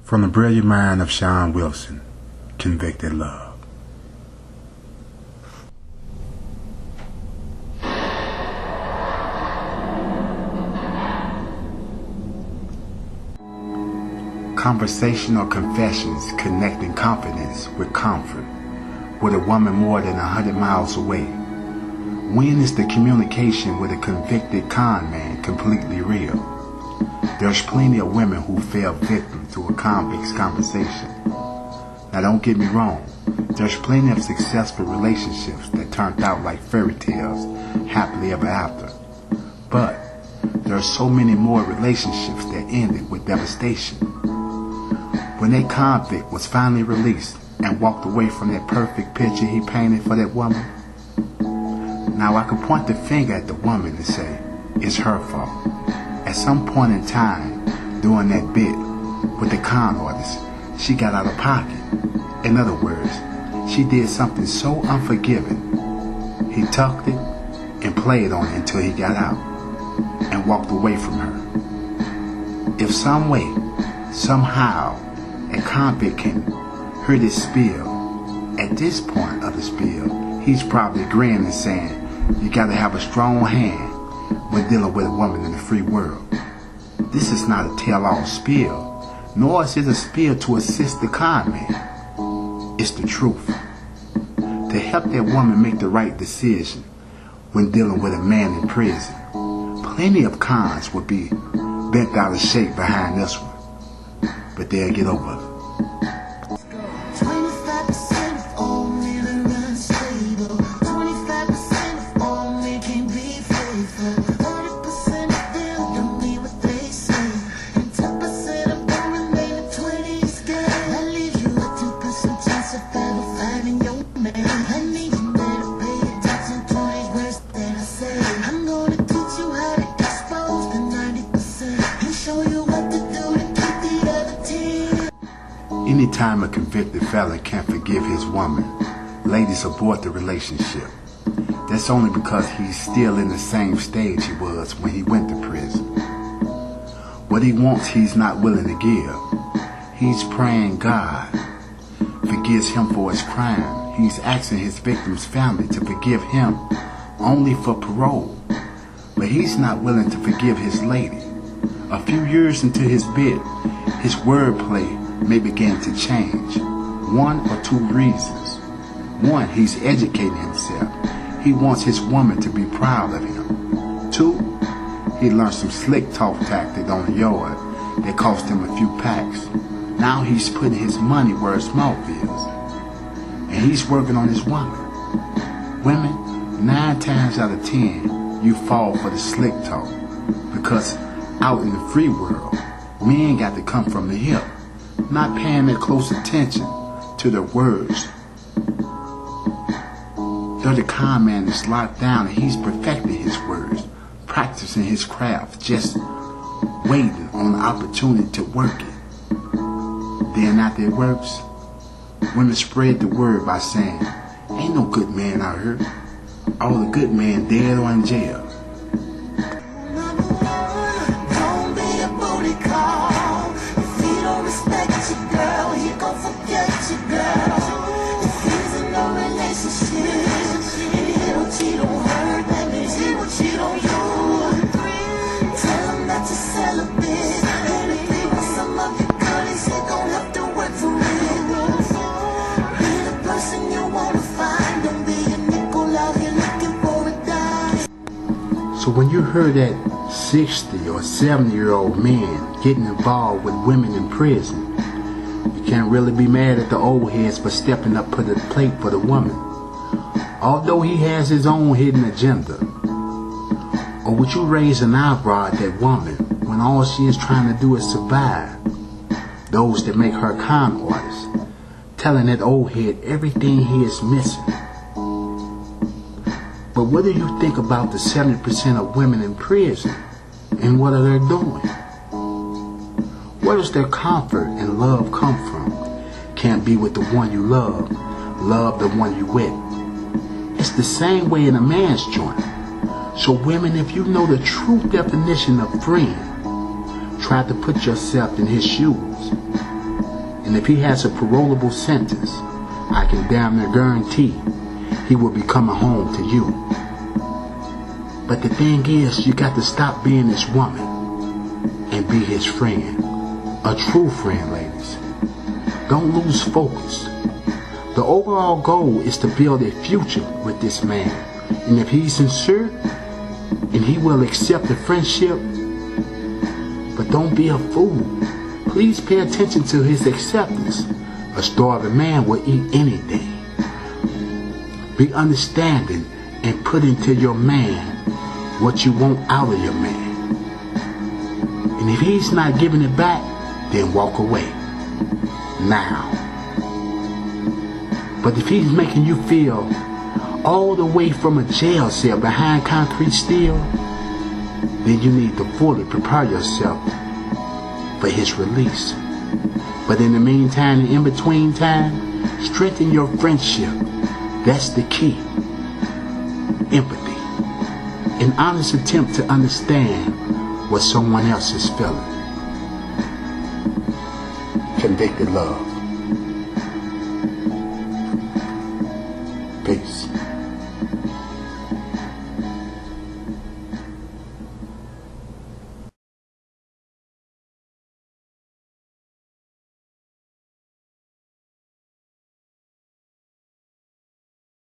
From the brilliant mind of Sean Wilson, Convicted Love. Conversational confessions connecting confidence with comfort, with a woman more than 100 miles away. When is the communication with a convicted con man completely real? There's plenty of women who fell victim to a convict's conversation. Now don't get me wrong, there's plenty of successful relationships that turned out like fairy tales, happily ever after. But there are so many more relationships that ended with devastation. When that convict was finally released and walked away from that perfect picture he painted for that woman, now I can point the finger at the woman and say, it's her fault. At some point in time, during that bit with the con artist, she got out of pocket. In other words, she did something so unforgiving. He tucked it and played on it until he got out and walked away from her. If some way, somehow, a convict can hear this spiel, at this point of the spiel, he's probably grinning and saying, you gotta have a strong hand when dealing with a woman in the free world. This is not a tell-all spiel, nor is it a spiel to assist the con man. It's the truth. To help that woman make the right decision when dealing with a man in prison. Plenty of cons would be bent out of shape behind this one, but they'll get over it. Anytime a convicted felon can't forgive his woman, ladies abort the relationship. That's only because he's still in the same stage he was when he went to prison. What he wants, he's not willing to give. He's praying God forgives him for his crime. He's asking his victim's family to forgive him only for parole. But he's not willing to forgive his lady. A few years into his bid, his wordplay may begin to change. One or two reasons. One, he's educating himself. He wants his woman to be proud of him. Two, he learned some slick talk tactic on the yard that cost him a few packs. Now he's putting his money where his mouth is. And he's working on his woman. Women, 9 times out of 10, you fall for the slick talk. Because out in the free world, men got to come from the hip, not paying that close attention to their words. Though the con man is locked down and he's perfecting his words, practicing his craft, just waiting on the opportunity to work it. Then after it works, women spread the word by saying, ain't no good man out here. All the good men dead or in jail. So when you hear that 60 or 70-year-old men getting involved with women in prison, you can't really be mad at the old heads for stepping up to the plate for the woman. Although he has his own hidden agenda. Or would you raise an eyebrow at that woman when all she is trying to do is survive? Those that make her a con artist, telling that old head everything he is missing. But what do you think about the 70% of women in prison, and what are they doing? Where does their comfort and love come from? Can't be with the one you love, love the one you with. It's the same way in a man's joint. So women, if you know the true definition of friend, try to put yourself in his shoes. And if he has a parolable sentence, I can damn near guarantee he will be coming home to you. But the thing is, you got to stop being this woman and be his friend. A true friend, ladies. Don't lose focus. The overall goal is to build a future with this man. And if he's sincere, and he will accept the friendship, but don't be a fool. Please pay attention to his acceptance. A starving man will eat anything. Be understanding and put into your man what you want out of your man. And if he's not giving it back, then walk away. Now. But if he's making you feel all the way from a jail cell behind concrete steel, then you need to fully prepare yourself for his release. But in the meantime and in between time, strengthen your friendship. That's the key. Empathy. An honest attempt to understand what someone else is feeling. Convicted love.